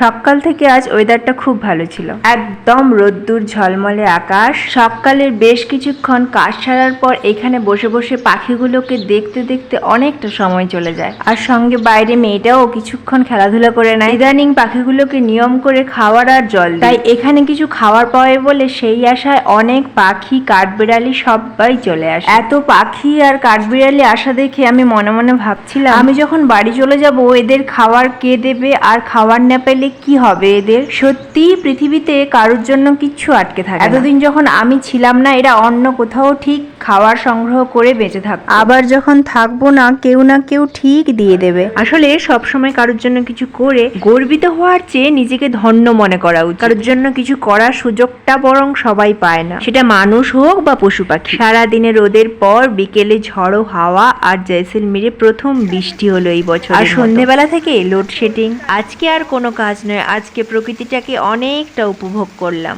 সকাল থেকে আজ ওয়েদারটা খুব ভালো ছিল, একদম রোদ্দুর ঝলমলে আকাশ। সকালের বেশ কিছুক্ষণ কাজ সারার পর এখানে বসে বসে পাখিগুলোকে দেখতে দেখতে অনেকটা সময় চলে যায়। আর সঙ্গে বাইরে মেয়েটাও কিছুক্ষণ খেলাধুলা করে নেয়। ইদানিং পাখিগুলোকে নিয়ম করে খাওয়ার আর জল দিই। তাই এখানে কিছু খাওয়ার পাবে বলে সেই আশায় অনেক পাখি, কাঠবিড়ালি সবাই চলে আসে। এত পাখি আর কাঠবিড়ালি আসা দেখে আমি মনে মনে ভাবছিলাম, আমি যখন বাড়ি চলে যাব এদের খাবার কে দেবে, আর খাবার না পেলে কি হবে এদের। সত্যি পৃথিবীতে কারোর জন্য কিচ্ছু আটকে থাকে। এতদিন যখন আমি ছিলাম না, এরা অন্য কোথাও ঠিক খাবার সংগ্রহ করে বেঁচে থাকতো। আবার যখন থাকবো না কেউ ঠিক দিয়ে দেবে। আসলে সবসময় কারোর জন্য কিছু করে গর্বিত হওয়ার চেয়ে নিজেকে ধন্য মনে করা উচিত। কারোর জন্য কিছু করার সুযোগটা বরং সবাই পায় না, সেটা মানুষ হোক বা পশু পাখি। সারাদিনে রোদের পর বিকেলে ঝড়ো হাওয়া আর জয়সলমীরে প্রথম বৃষ্টি হলো এই বছর। আর সন্ধ্যেবেলা থেকে লোডশেডিং। আজকে আর কোনো কাজ নয়, আজকে প্রকৃতিটাকে অনেকটা উপভোগ করলাম।